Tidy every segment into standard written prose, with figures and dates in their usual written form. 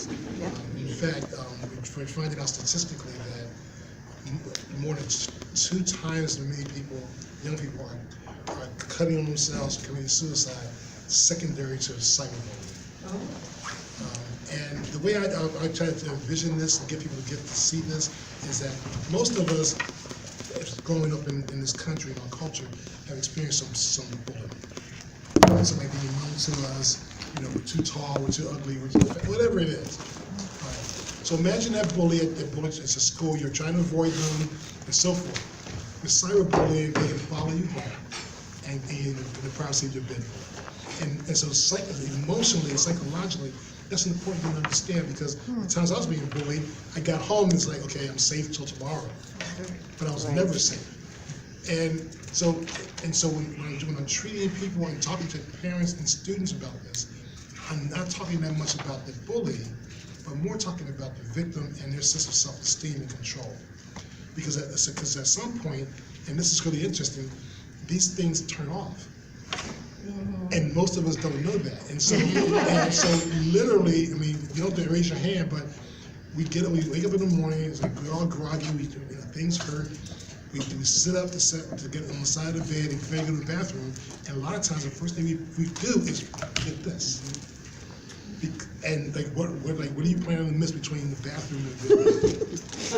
this. Yeah. In fact, we're finding out statistically that more than 2 times as many people, young people, are cutting on themselves, committing suicide, secondary to cyberbullying. And the way I try to envision this and get people to see this is that most of us, growing up in this country, in our culture, have experienced some bullying. Somebody being mean to us, we're too tall, we're too ugly, we're too fat, whatever it is. Right. So imagine that bully at a school, you're trying to avoid them, and so forth. With cyberbullying, they can follow you home and in the privacy of your bedroom. And so emotionally and psychologically, that's an important thing to understand, because the times I was being bullied, I got home and it's like, okay, I'm safe till tomorrow. But I was never safe. And so when I'm treating people and talking to parents and students about this, I'm not talking that much about the bully, but more talking about the victim and their sense of self-esteem and control. Because at some point, and this is really interesting, these things turn off. And most of us don't know that. And so literally, I mean, you don't have to raise your hand, but we wake up in the morning, it's like we're all groggy, things hurt. We sit up to get on the side of the bed and go to the bathroom, and a lot of times the first thing we do is get this. And like, what are you planning to miss between the bathroom and the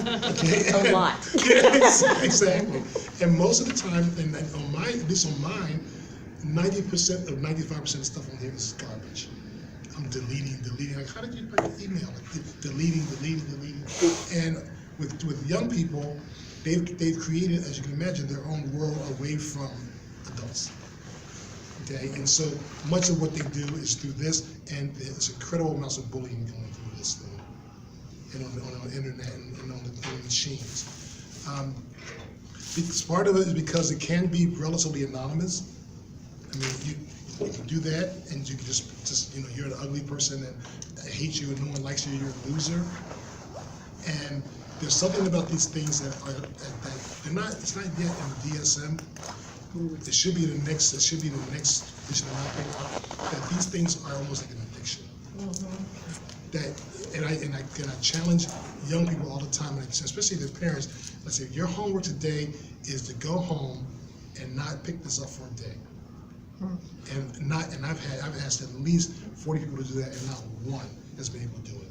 bed? Okay. A lot. Yeah, exactly. And most of the time, and on mine, at least on mine, 90% or 95% of the stuff on here is garbage. I'm deleting. Like, how did you email? Like, deleting. And with young people, they've created, as you can imagine, their own world away from adults. Okay, and so much of what they do is through this, and there's incredible amounts of bullying going through this thing, and on the internet and on the machines. Part of it is because it can be relatively anonymous. I mean, you can do that, and you can just you're an ugly person and I hate you and no one likes you, you're a loser. And there's something about these things that they're not. It's not yet in the DSM. It should be the next. It should be the next edition of my opinion. That these things are almost like an addiction. And I challenge young people all the time, especially their parents. Let's say your homework today is to go home and not pick this up for a day. And I've asked at least 40 people to do that, and not one has been able to do it.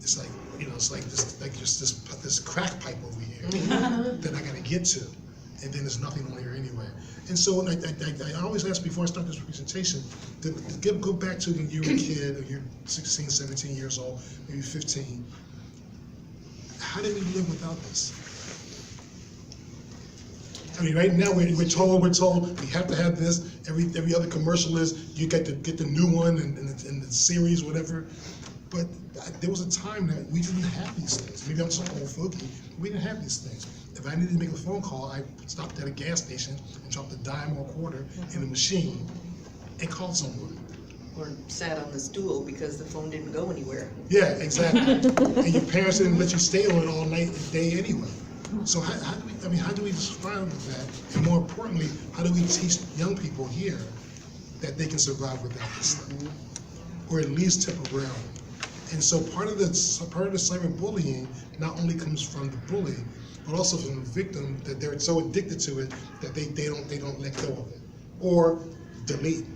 It's like just this crack pipe over here that I got to get to, and then there's nothing on here anyway. And so I always ask before I start this presentation to go back to when you were a kid, or you're 16, 17 years old, maybe 15. How did we live without this? I mean, right now we're told we have to have this. Every other commercial is you get the new one and the series, whatever. But there was a time that we didn't have these things. Maybe I'm so old fogey. We didn't have these things. If I needed to make a phone call, I stopped at a gas station and dropped a dime or a quarter in the machine and called someone. Or sat on the stool because the phone didn't go anywhere. Yeah, exactly. And your parents didn't let you stay on it all night and day anyway. So how do we respond to that? And more importantly, how do we teach young people here that they can survive without this stuff, or at least temporarily? And so part of the cyberbullying not only comes from the bully, but also from the victim, that they're so addicted to it that they don't let go of it, or delete,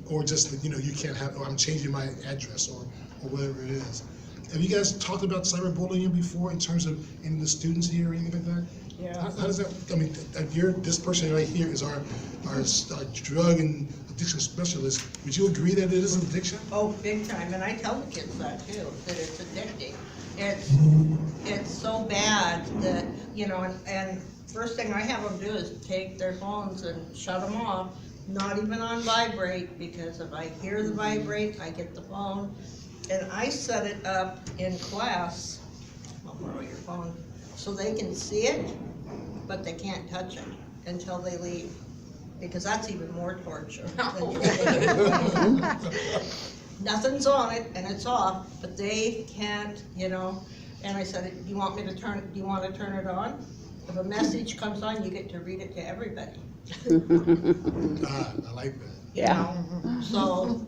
or just you can't have, or I'm changing my address, or whatever it is. Have you guys talked about cyberbullying before in terms of any of the students here or anything like that? Yeah. How does that? I mean, this person right here is our drug and addiction specialist. Would you agree that it is an addiction? Oh, big time, and I tell the kids that too, that it's addicting. It's so bad that, and first thing I have them do is take their phones and shut them off, not even on vibrate, because if I hear the vibrate, I get the phone. And I set it up in class, I'll borrow your phone, so they can see it, but they can't touch it until they leave, because that's even more torture than nothing's on it and it's off, but they can't, and I said, do you want to turn it on? If a message comes on, you get to read it to everybody. I like that. Yeah. So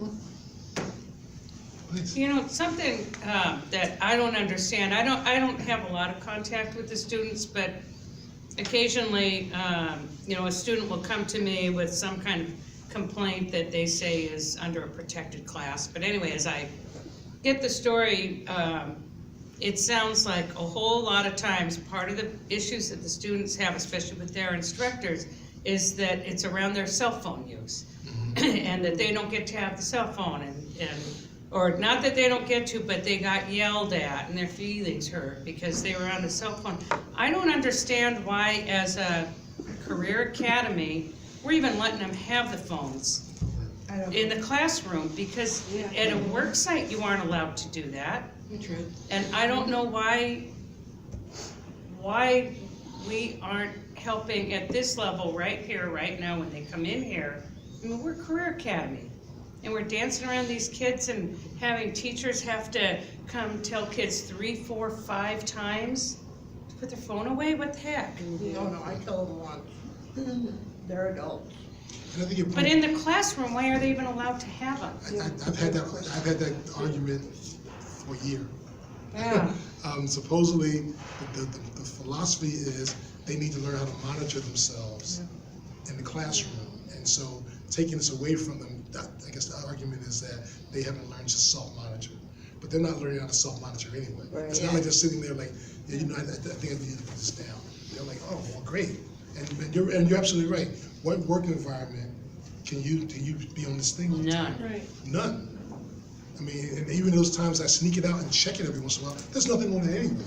Please. You know, something that I don't understand, I don't have a lot of contact with the students, but occasionally, you know, a student will come to me with some kind of complaint that they say is under a protected class. But anyway, as I get the story, it sounds like a whole lot of times, part of the issues that the students have, especially with their instructors, is that it's around their cell phone use. And that they don't get to have the cell phone, or not that they don't get to, but they got yelled at and their feelings hurt because they were on the cell phone. I don't understand why, as a career academy, we're even letting them have the phones in the classroom, because at a work site, you aren't allowed to do that. True. And I don't know why we aren't helping at this level right here, right now, when they come in here. I mean, we're Career Academy, and we're dancing around these kids and having teachers have to come tell kids 3, 4, 5 times to put their phone away. What the heck? No, I told them once. They're adults. And I think your But point, in the classroom, why are they even allowed to have them? I've had that argument for a year. Yeah. Supposedly, the philosophy is they need to learn how to monitor themselves in the classroom. And so taking this away from them, I guess the argument is that they haven't learned to self-monitor. But they're not learning how to self-monitor anyway. Right. It's not like they're sitting there like, yeah, you know, I think I need to put this down. They're like, oh, well, great. And you're absolutely right. What work environment can you be on this thing all the time? None. None. I mean, and even those times I sneak it out and check it every once in a while, there's nothing on it anyway.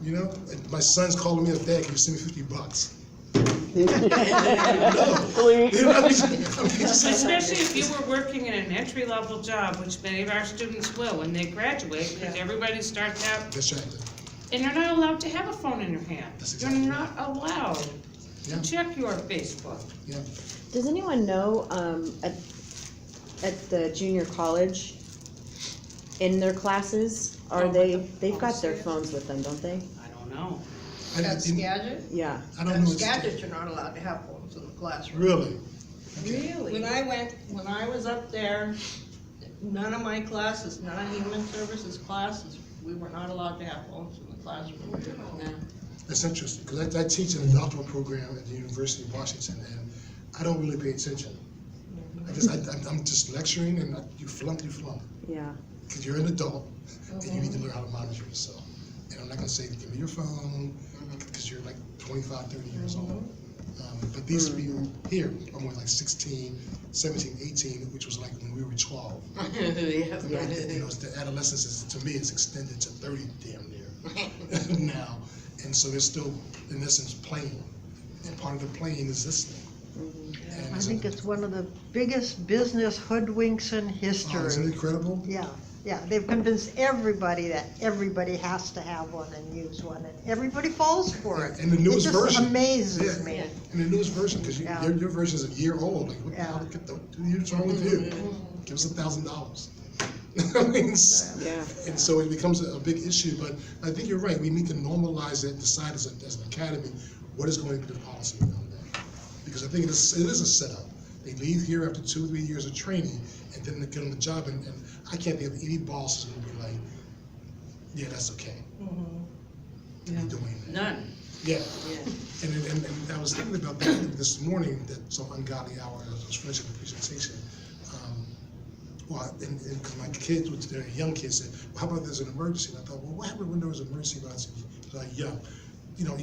You know, and my son's calling me up, Dad, can you send me $50? No. You know, I mean, Especially if you were working in an entry-level job, which many of our students will when they graduate, because everybody starts out, That's right. and you're not allowed to have a phone in your hand. That's You're exactly not allowed Yeah. to check your Facebook. Yeah. Does anyone know, at the junior college, in their classes, they've got their phones with them, don't they? I don't know. At Skagit? Yeah. I don't At know. Skagit, you're not allowed to have phones in the classroom. Really? Really? When I was up there, none of my classes, none of human services classes, we were not allowed to have phones in the classroom. Yeah. That's interesting, because I teach in a doctoral program at the University of Washington, and I don't really pay attention. I'm just lecturing, and you flunk. Yeah. Because you're an adult, and you need to learn how to monitor yourself. And I'm not gonna say, give me your phone, because you're like 25, 30 years old. But these people here are more like 16, 17, 18, which was like when we were 12. Yeah. You know, the adolescence is, to me, it's extended to 30 damn near now. And so they're still, in essence, playing. And part of the playing is this thing. And I think it's one of the biggest business hoodwinks in oh, history. isn't it incredible? Yeah, they've convinced everybody that everybody has to have one and use one, and everybody falls for it. And the newest It version. just amazes Yeah. me. And the newest version, because Yeah. your version is a year old. Like, what the Yeah. hell? Get the 2 years wrong with you? Give us $1,000. I mean, Yeah. and so it becomes a big issue. But I think you're right. We need to normalize it, decide as an academy what is going to be the policy around that. Because I think it is a setup. They leave here after 2 or 3 years of training, and then they get on the job, and I can't think of any boss who's going to be like, yeah, that's okay. You're doing that. None. Yeah. Yeah. And I was thinking about that this morning, that some ungodly hour, as I was finishing the presentation. And because my kids, they're young kids, said, well, how about there's an emergency? And I thought, well, what happened when there was an emergency when I was young? You know,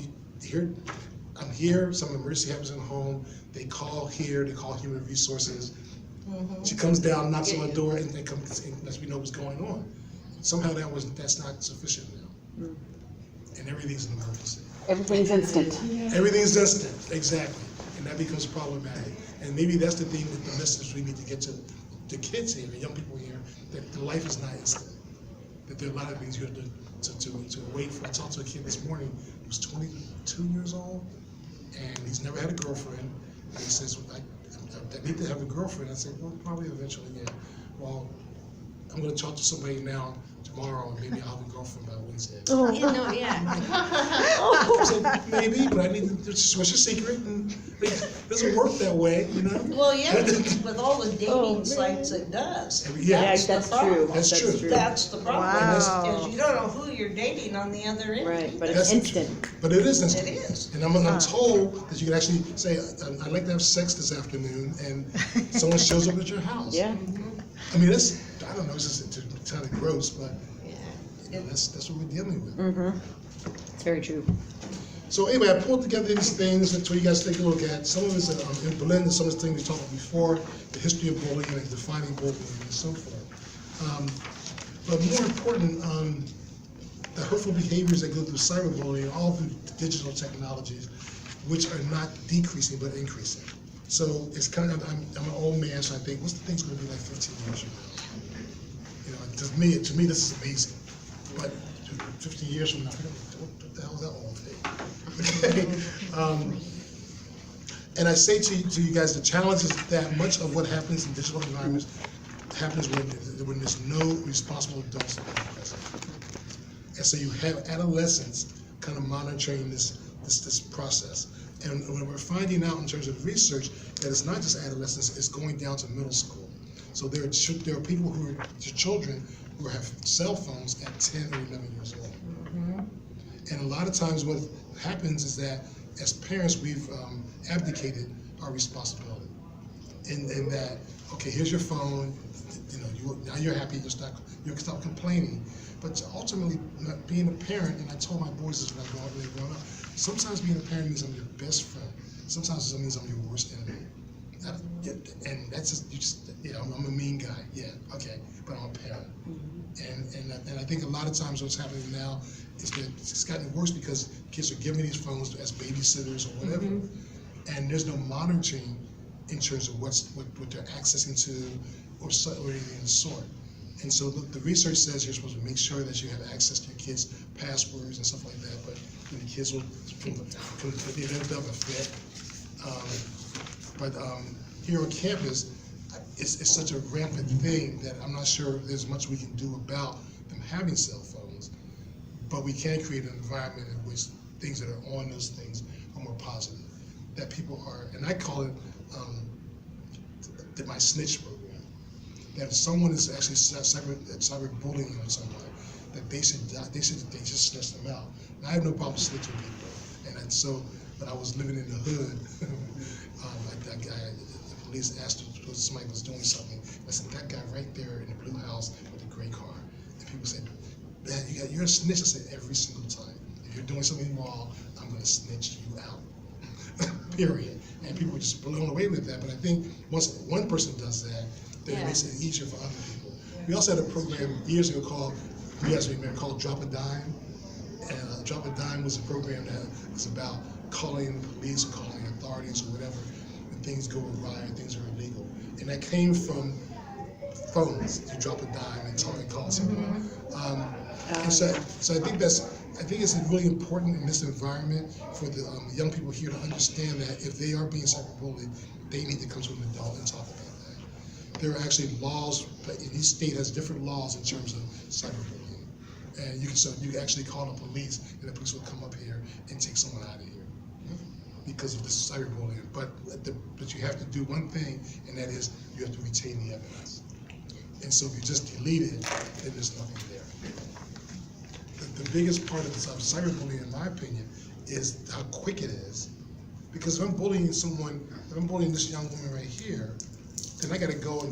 I'm here, some emergency happens in home, they call here, they call human resources. She comes down, knocks on the door, and they come and lets me know what's going on. Somehow that's not sufficient now. And everything's an emergency. Everything's instant. Everything's instant, exactly, and that becomes problematic. And maybe that's the thing, with the message we need to get to the kids here, the young people here, that the life is not instant. That there are a lot of things you have to wait for. I talked to a kid this morning, he was 22 years old, and he's never had a girlfriend. And he says, I need to have a girlfriend. I said, well, probably eventually, yeah. Well, I'm gonna talk to somebody now tomorrow, and maybe I'll have a girlfriend by Wednesday. Oh. You know, yeah. I said, maybe, but I need to, what's your secret? And it doesn't work that way, you know? Well, yeah, with all the Oh, dating sites it does. Yeah, Yeah, That's the that's problem. true. That's true. That's the problem, Wow. is you don't know who you're dating on the other end. Right, but That's it's instant. But it is instant. It is. And I'm told that you can actually say, I'd like to have sex this afternoon, and someone shows up at your house. Yeah. I mean, that's, I don't know, it's just kind of gross, but Yeah. you know, that's what we're dealing with. Mm-hmm. It's very true. So anyway, I pulled together these things for you guys to take a look at. Some of it's in Berlin, and some of the things we talked about before, the history of bullying and defining bullying and so forth. But more important, the hurtful behaviors that go through cyberbullying, all through digital technologies, which are not decreasing but increasing. So it's kind of, I'm an old man, so I think, what's the thing's going to be like 15 years from now? You know, to me, this is amazing. But 50 years from now, what the hell is that old thing? And I say to you guys, the challenge is that much of what happens in digital environments happens when there's no responsible adults present. And so you have adolescents kind of monitoring this process. And when we're finding out in terms of research that it's not just adolescents, it's going down to middle school. So there are people who are children who have cell phones at 10 or 11 years old. And a lot of times what happens is that as parents, we've abdicated our responsibility. In that, okay, here's your phone, you know, now you're happy, you stop complaining. But ultimately, being a parent, and I told my boys this when they were growing up, sometimes being a parent means I'm your best friend. Sometimes it means I'm your worst enemy. And that's just, I'm a mean guy, yeah, okay, but I'm a parent. And I think a lot of times what's happening now is that it's gotten worse because kids are given these phones as babysitters or whatever, and there's no monitoring in terms of what they're accessing to or anything of the sort. And so the research says you're supposed to make sure that you have access to your kids' passwords and stuff like that, but the kids will they don't have a fit. But here on campus, it's such a rampant thing that I'm not sure there's much we can do about them having cell phones, but we can create an environment in which things that are on those things are more positive. That people are, and I call it my snitch program. That if someone is actually cyberbullying on someone, that they should just snitch them out. Now, I have no problem snitching people, and so when I was living in the hood, the police asked if somebody was doing something. I said, that guy right there in the blue house with the gray car. And people said, man, you're a snitch. I said, every single time. If you're doing something wrong, I'm going to snitch you out. Period. And people were just blown away with that. But I think once one person does that, then it makes it easier for other people. We also had a program years ago called Drop a Dime. And Drop a Dime was a program that was about calling the police or calling authorities or whatever when things go awry and things are illegal. And that came from phones. You drop a dime and call someone. And so I think it's really important in this environment for the young people here to understand that if they are being cyberbullied, they need to come to an adult and talk about that. There are actually laws, each state has different laws in terms of cyberbullying. And you can actually call the police, and the police will come up here and take someone out of here because of this cyberbullying. But you have to do one thing, and that is you have to retain the evidence. And so if you just delete it, then there's nothing there. The biggest part of cyberbullying, in my opinion, is how quick it is. Because if I'm bullying this young woman right here, then I gotta go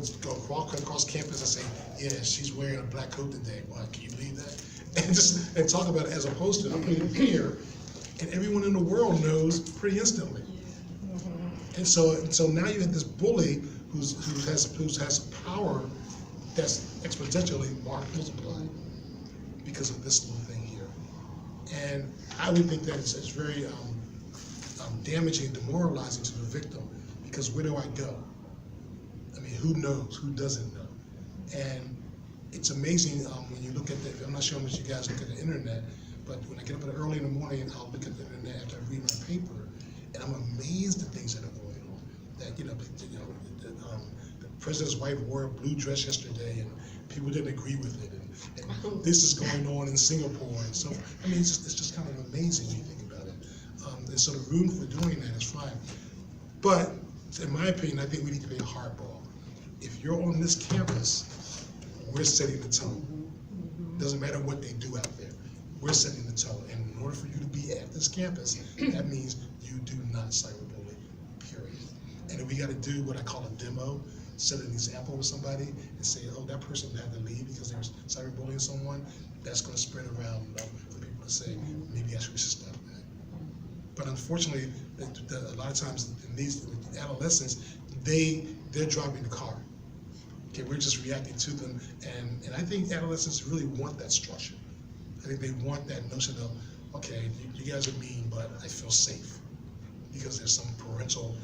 walk across campus and say, yeah, she's wearing a black coat today. Why, can you believe that? And talk about it, as opposed to I'm putting it here, and everyone in the world knows pretty instantly. And so now you have this bully who has power that's exponentially multiplied because of this little thing here. And I would think that it's very damaging, demoralizing to the victim, because where do I go? I mean, who knows? Who doesn't know? And it's amazing when you look at I'm not sure how much you guys look at the internet, but when I get up early in the morning, I'll look at the internet after I read my paper, and I'm amazed at things that are going on. That the president's wife wore a blue dress yesterday, and people didn't agree with it, and this is going on in Singapore, and so, I mean, it's just kind of amazing when you think about it. And so the room for doing that is fine. But, in my opinion, I think we need to be a hardball. If you're on this campus, we're setting the tone. Doesn't matter what they do out there, we're setting the tone. And in order for you to be at this campus, that means you do not cyberbully, period. And if we gotta do what I call a demo, set an example with somebody and say, oh, that person had to leave because they were cyberbullying someone, that's gonna spread around for people to say, maybe I should stop that. But unfortunately, a lot of times in these adolescents, they're driving the car. Okay, we're just reacting to them, and I think adolescents really want that structure. I think they want that notion of, okay, you guys are mean, but I feel safe because there's some parental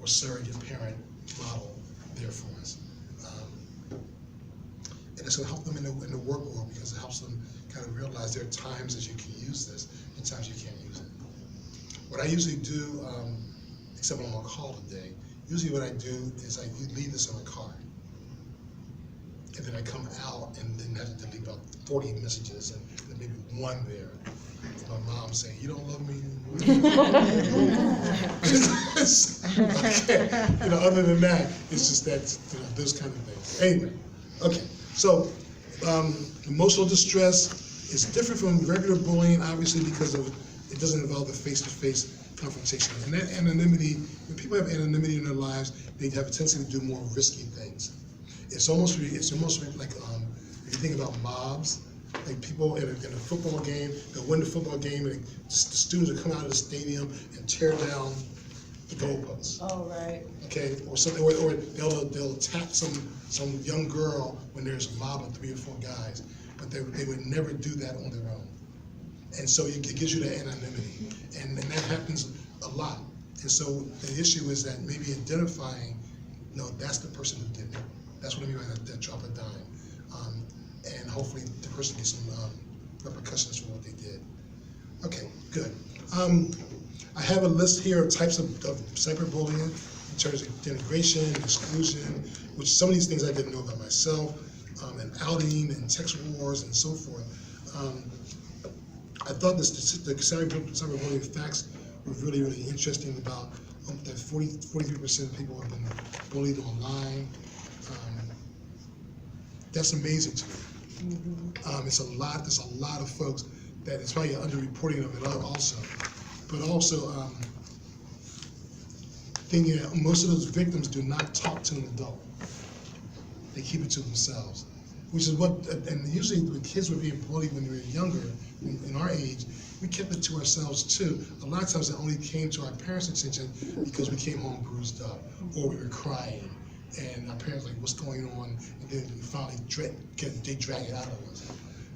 or surrogate parent model there for us. And it's going to help them in the work world because it helps them kind of realize there are times that you can use this and times you can't use it. What I usually do, except when I'm on call today, usually what I do is I leave this in my car. And then I come out and then have to delete about 40 messages and then maybe one there. My mom saying, you don't love me anymore. Okay. Other than that, it's just that, those kind of things. Anyway, okay. So, emotional distress is different from regular bullying, obviously, because it doesn't involve the face-to-face confrontation. And that anonymity, when people have anonymity in their lives, they have a tendency to do more risky things. It's almost like, if you think about mobs, like people in a football game, they'll win the football game and the students will come out of the stadium and tear down the goalposts. Oh, right. Okay, or something, or they'll attack some young girl when there's a mob of 3 or 4 guys, but they would never do that on their own. And so it gives you that anonymity, and that happens a lot. And so the issue is that maybe identifying, no, that's the person who did it. That's what I mean by that drop a dime. And hopefully the person gets some repercussions for what they did. Okay, good. I have a list here of types of cyberbullying in terms of denigration, exclusion, which some of these things I didn't know about myself, and outing and text wars and so forth. I thought the cyberbullying facts were really, really interesting about that 43% of people have been bullied online. That's amazing to me. There's a lot of folks that it's probably an underreporting of it also. But also, thinking that most of those victims do not talk to an adult. They keep it to themselves. Which is what, and usually when kids were being bullied when they were younger, in our age, we kept it to ourselves too. A lot of times it only came to our parents' attention because we came home bruised up, or we were crying, and our parents like, what's going on? And then we finally they drag it out of us.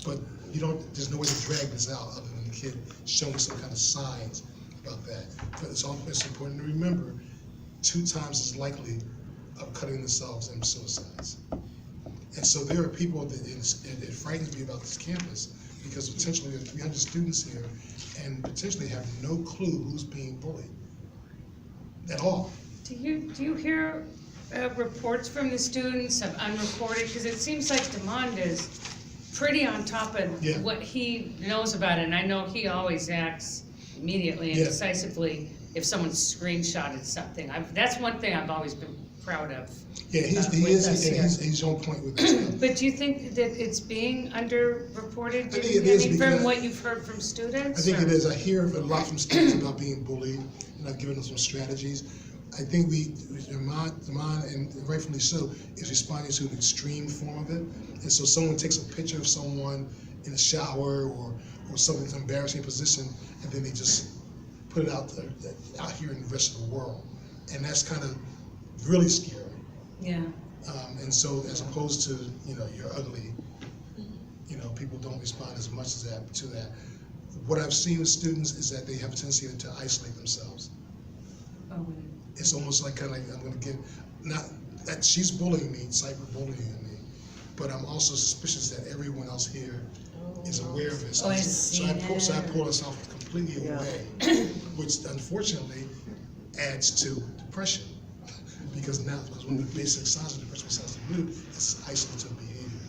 But there's no way to drag this out other than the kid showing some kind of signs about that. But it's important to remember, 2 times as likely of cutting themselves in suicides. And so there are people that it frightens me about this campus because potentially there are 300 students here and potentially have no clue who's being bullied at all. Do you hear reports from the students of unreported? Because it seems like DeMond is pretty on top of what he knows about it. And I know he always acts immediately and decisively if someone screenshotted something. That's one thing I've always been proud of. Yeah, he's on point with that stuff. But do you think that it's being underreported? I think it is from what you've heard from students? I think it is. I hear a lot from students about being bullied, and I've given them some strategies. I think DeMond, and rightfully so, is responding to an extreme form of it. And so someone takes a picture of someone in the shower or something's embarrassing position, and then they just put it out here in the rest of the world. And that's kind of really scary. Yeah. And so as opposed to, you're ugly, people don't respond as much as to that. What I've seen with students is that they have a tendency to isolate themselves. Oh. It's almost like I'm going to get, not that she's bullying me, cyberbullying me, but I'm also suspicious that everyone else here is aware of it. So I pull myself completely away, which unfortunately adds to depression. Because one of the basic signs of depression besides the mood is isolative behavior.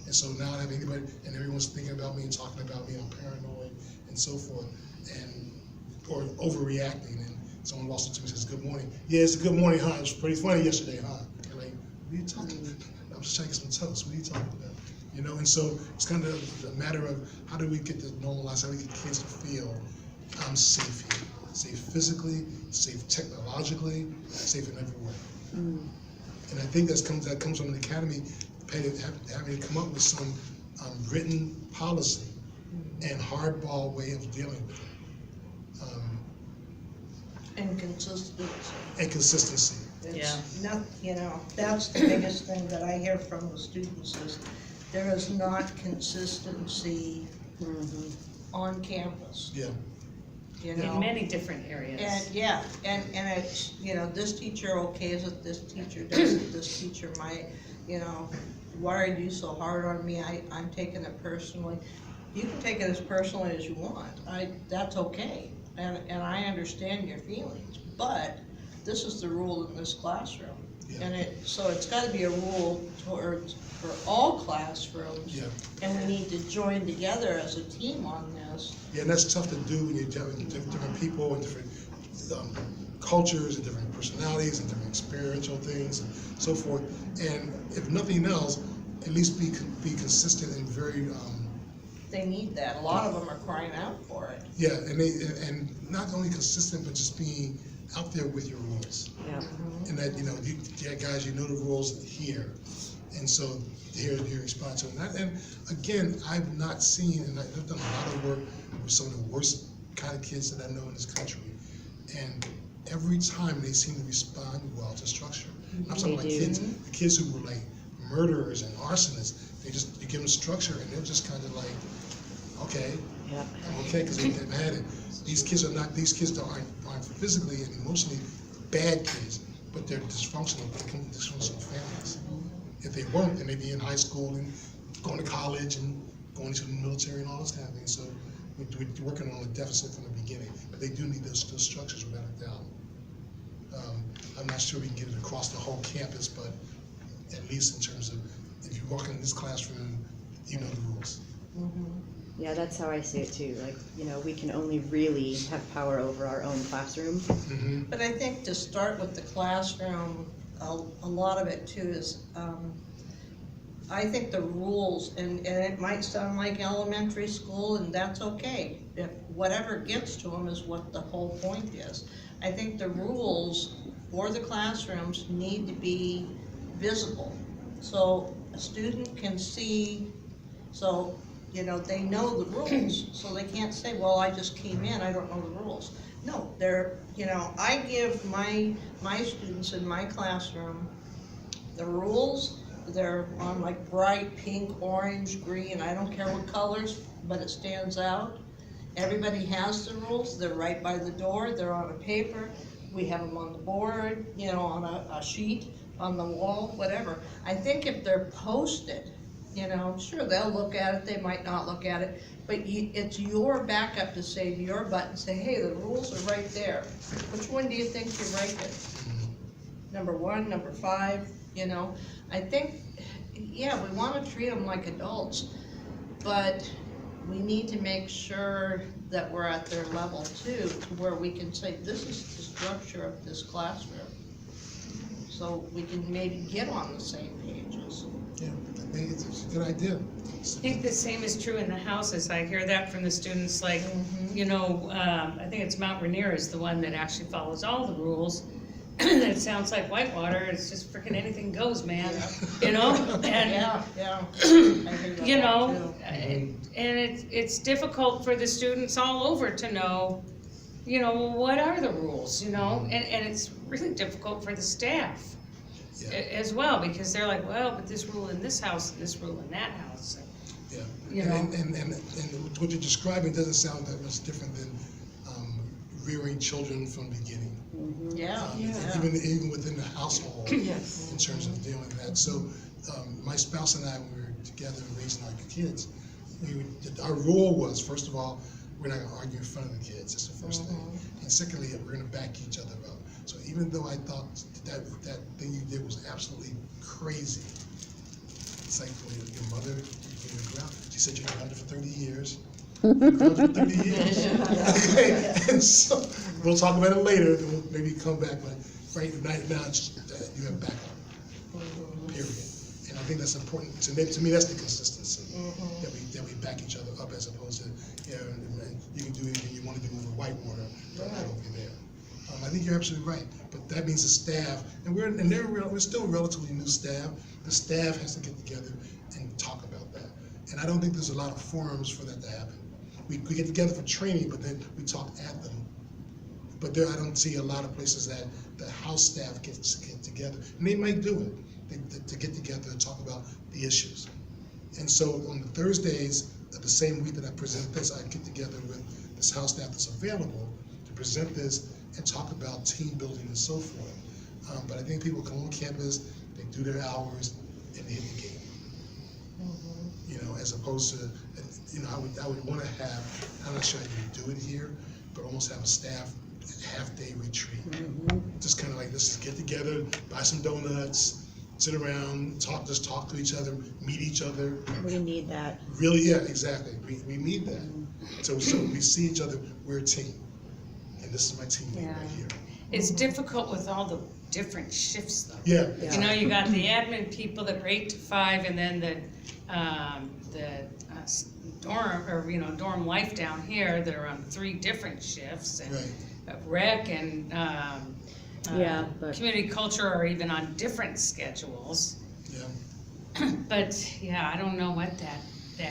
And so now I have anybody, and everyone's thinking about me and talking about me, I'm paranoid and so forth, or overreacting. And someone walks up to me and says, "Good morning." Yeah, it's a good morning, huh? It was pretty funny yesterday, huh? And like, what are you talking about? I'm just trying to get some toast. What are you talking about? You know, and so it's kind of a matter of how do we get to normalize, how do we get kids to feel I'm safe here, safe physically, safe technologically, safe in every way. And I think that comes from an academy having to come up with some written policy and hardball way of dealing with it. And consistency. And consistency. It's not, that's the biggest thing that I hear from the students is there is not consistency on campus. Yeah. You In know? many different areas. And it's, this teacher okays it, this teacher does it, this teacher might, why are you so hard on me? I'm taking it personally. You can take it as personally as you want. That's okay. And I understand your feelings, but this is the rule in this classroom. Yeah. And so it's gotta be a rule for all classrooms. Yeah. And we need to join together as a team on this. Yeah, and that's tough to do when you're dealing with different people and different cultures and different personalities and different experiential things and so forth. And if nothing else, at least be consistent and very. They need that. A lot of them are crying out for it. Yeah, and not only consistent, but just being out there with your rules. Yeah. And that guys, you know the rules here, and so here's your response to it. And again, I've not seen, and I've done a lot of work with some of the worst kind of kids that I know in this country, and every time they seem to respond well to structure. I'm talking about the kids who were like murderers and arsonists. You give them structure, and they're just kind of like, okay, Yeah. I'm okay, because they've had it. These kids aren't physically and emotionally bad kids, but they're dysfunctional. They come from dysfunctional families. If they weren't, then they'd be in high school and going to college and going to the military and all those kind of things. So we're working on a deficit from the beginning, but they do need those structures without a doubt. I'm not sure we can get it across the whole campus, but at least in terms of if you walk in this classroom, you know the rules. Yeah, that's how I see it too. Like, we can only really have power over our own classroom. But I think to start with the classroom, a lot of it too is, I think the rules, and it might sound like elementary school, and that's okay. If whatever gets to them is what the whole point is. I think the rules for the classrooms need to be visible. So a student can see, they know the rules, so they can't say, well, I just came in, I don't know the rules. No, I give my students in my classroom the rules. They're on like bright pink, orange, green, I don't care what colors, but it stands out. Everybody has the rules, they're right by the door, they're on a paper, we have them on the board, on a sheet, on the wall, whatever. I think if they're posted, sure, they'll look at it, they might not look at it, but it's your backup to say to your button, say, hey, the rules are right there. Which one do you think you're breaking? Number 1, number 5, I think, we wanna treat them like adults, but we need to make sure that we're at their level too, to where we can say, this is the structure of this classroom. So we can maybe get on the same pages. Yeah, I think it's a good idea. I think the same is true in the houses. I hear that from the students, like, I think it's Mount Rainier is the one that actually follows all the rules. It sounds like Whitewater, it's just freaking anything goes, man, And, Yeah. I hear that too. and it's difficult for the students all over to know, what are the rules, and it's really difficult for the staff as well, because they're like, well, but this rule in this house, and this rule in that house. Yeah, and what you're describing doesn't sound that much different than rearing children from the beginning. Even within the household, in terms of dealing with that. So my spouse and I, when we were together raising our kids, our rule was, first of all, we're not going to argue in front of the kids. That's the first thing. And secondly, we're going to back each other up. So even though I thought that thing you did was absolutely crazy, It's like, well, your mother, you were grounded. She said you were grounded for 30 years. You were grounded for 30 years. And so, we'll talk about it later, then we'll maybe come back, but right now, it's, you have backup, period. And I think that's important, to me, that's the consistency, that we back each other up as opposed to, you can do anything you want to do over whitewater, but not over there. I think you're absolutely right, but that means the staff, and we're still relatively new staff. The staff has to get together and talk about that. And I don't think there's a lot of forums for that to happen. We get together for training, but then we talk at them. But there, I don't see a lot of places that the house staff get together, and they might do it, to get together and talk about the issues. And so on the Thursdays, the same week that I present this, I get together with this house staff that's available to present this and talk about team building and so forth. But I think people come on campus, they do their hours, and they hit the gate. You know, as opposed to, you know, I would want to have, I'm not sure how you do it here, but almost have a staff half-day retreat. Just kind of like, let's just get together, buy some donuts, sit around, just talk to each other, meet each other. We need that. Really, yeah, exactly. We need that. So we see each other, we're a team. And this is my teammate right here. It's difficult with all the different shifts though. Yeah. You know, you got the admin people that are 8 to 5, and then the dorm, or dorm life down here that are on 3 different shifts, and Right. rec and But community culture are even on different schedules. Yeah. But yeah, I don't know what that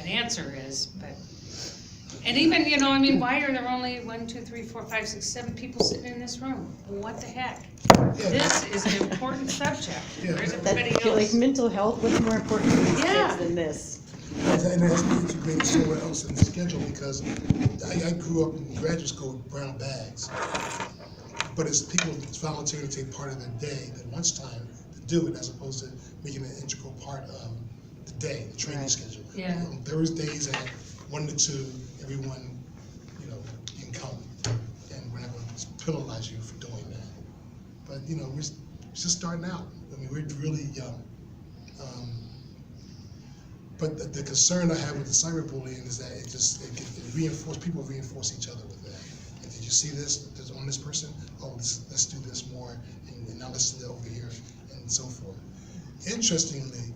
answer is, but. And even, I mean, why are there only 1, 2, 3, 4, 5, 6, 7 people sitting in this room? What the heck? Yeah. This is an important subject. Yeah. Where's that, everybody like else? mental health, what's more important to these Yeah. kids than this? And it has to be integrated somewhere else in the schedule, because I grew up in graduate school with brown bags. But it's people volunteering to take part of their day, at lunchtime, to do it, as opposed to making it an integral part of the day, the training schedule. Yeah. On Thursdays at 1 to 2, everyone, you can come, and we're not going to penalize you for doing that. But we're just starting out. I mean, we're really young. But the concern I have with the cyberbullying is that people reinforce each other with that. And did you see this on this person? Oh, let's do this more, and now let's do that over here, and so forth. Interestingly,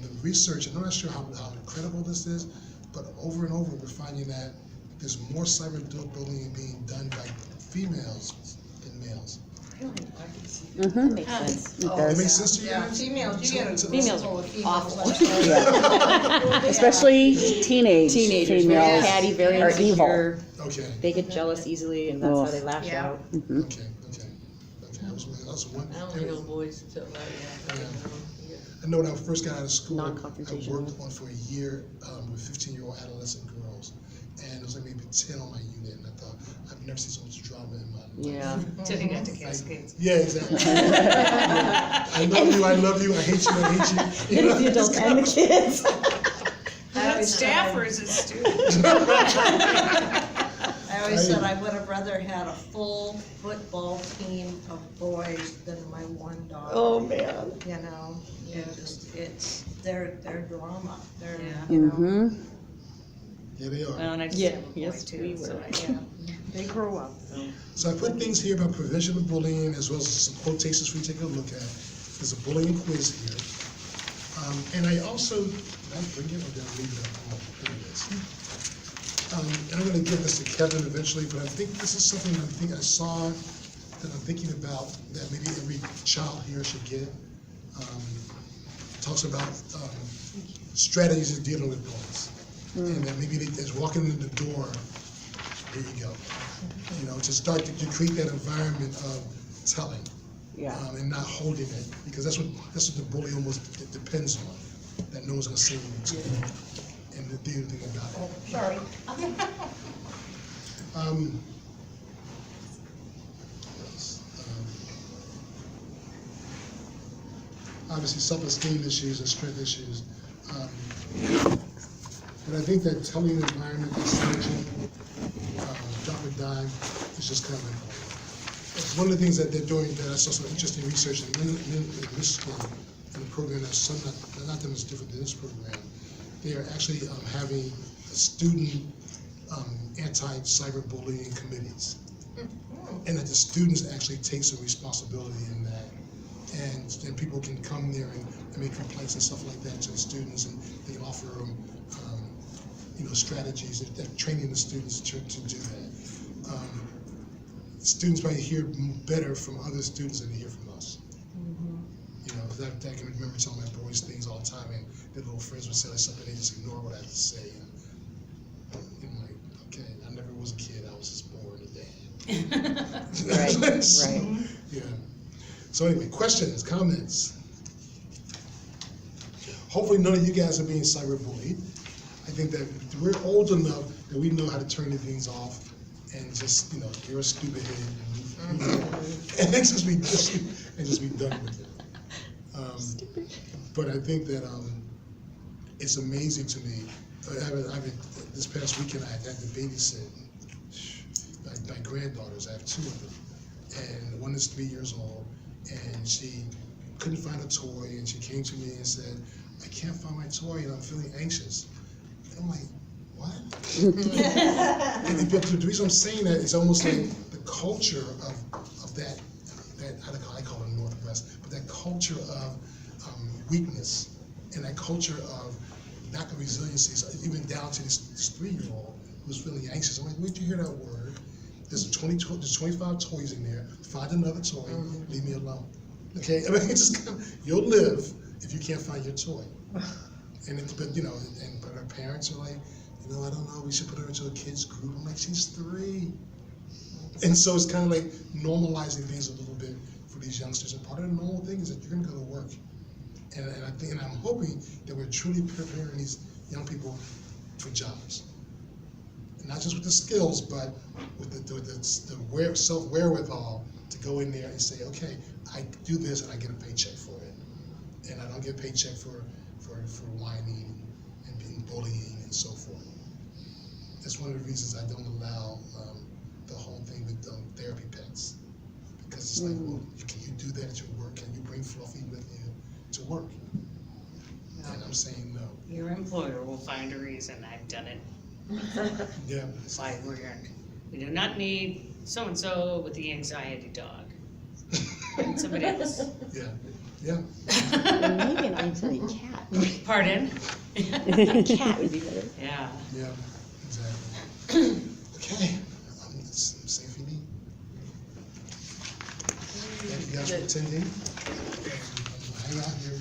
the research, and I'm not sure how credible this is, but over and over we're finding that there's more cyberbullying being done by females than males. That makes sense. Oh, It makes sense to you? Yeah, guys? females, you get a Females full are of females. awful. Especially teenagers, Teenagers, very females catty, very are evil. insecure. Okay, They get jealous easily, and that's how they lash Yeah. out. okay. That was one. I don't know boys and stuff like that. Yeah. I know when I first got out of school, I Non-confrontational. worked on for a year with 15-year-old adolescent girls, and it was like maybe 10 on my unit, and I thought, I've never seen so much drama in my life. Yeah. Till you got to Cascades. Yeah, exactly. I love you, I hate you. It is the adults and the kids. Is that staff or is it students? I always said I would have rather had a full football team of boys than my one daughter. Oh, man. They're drama, they're, Mm-hmm. Yeah, they are. Well, and I just Yeah, have a boy yes, too, we so were. They grow up. So I put things here about prevention of bullying, as well as some quotations for you to take a look at. There's a bullying quiz here. And I also, did I bring it or did I leave it at home? There it is. And I'm gonna give this to Kevin eventually, but I think this is something I saw that I'm thinking about that maybe every child here should get. Talks about strategies of dealing with bullies. And that maybe as walking in the door, there you go. To start to create that environment of telling. Yeah. And not holding it, because that's what the bully almost depends on, that no one's gonna say anything to you and do anything about it. sorry. Obviously, self-esteem issues and strength issues. But I think that telling environment is changing, drop a dime, is just kind of important. It's one of the things that they're doing that I saw some interesting research in this school in a program that's some not that much different than this program. They are actually having student anti-cyberbullying committees. And that the students actually take some responsibility in that. And people can come there and make complaints and stuff like that to the students, and they can offer them, strategies that training the students to do that. Students might hear better from other students than they hear from us. That I can remember telling my boys things all the time, and their little friends would say like something, they just ignore what I have to say. And I'm like, okay, I never was a kid, I was just born today. Right, So, right. yeah. So anyway, questions, comments? Hopefully none of you guys are being cyberbullied. I think that we're old enough that we know how to turn the things off and just, you're a stupid head and just be done with it. But I think that it's amazing to me. This past weekend I had to babysit my granddaughters. I have 2 of them, and one is 3 years old, and she couldn't find a toy, and she came to me and said, "I can't find my toy, and I'm feeling anxious." And I'm like, "What?" And the reason I'm saying that is almost like the culture of that I call it Northwest, but that culture of weakness and that culture of lack of resiliency, so even down to this 3-year-old who's feeling anxious. I'm like, where'd you hear that word? There's 25 toys in there. Find another toy. Leave me alone. Okay, I mean, it's just kind of, you'll live if you can't find your toy. But our parents are like, I don't know. We should put her into a kids group. I'm like, she's 3. And so it's kind of like normalizing things a little bit for these youngsters. And part of the normal thing is that you're going to go to work. And I think, and I'm hoping that we're truly preparing these young people for jobs. And not just with the skills, but with the self-wherewithal to go in there and say, okay, I do this and I get a paycheck for it. And I don't get a paycheck for whining and being bullying and so forth. That's one of the reasons I don't allow the whole thing with therapy pets. Because it's like, well, can you do that at your work? Can you bring Fluffy with you to work? And I'm saying no. Your employer will find a reason. I've done it. Yeah. Why we do not need so-and-so with the anxiety dog. And somebody else. Yeah. Yeah. Maybe an anxiety cat. Pardon? A cat would be better. Yeah. Yeah. Exactly. Okay. Safe eating. Thank you guys for attending. Hang out here.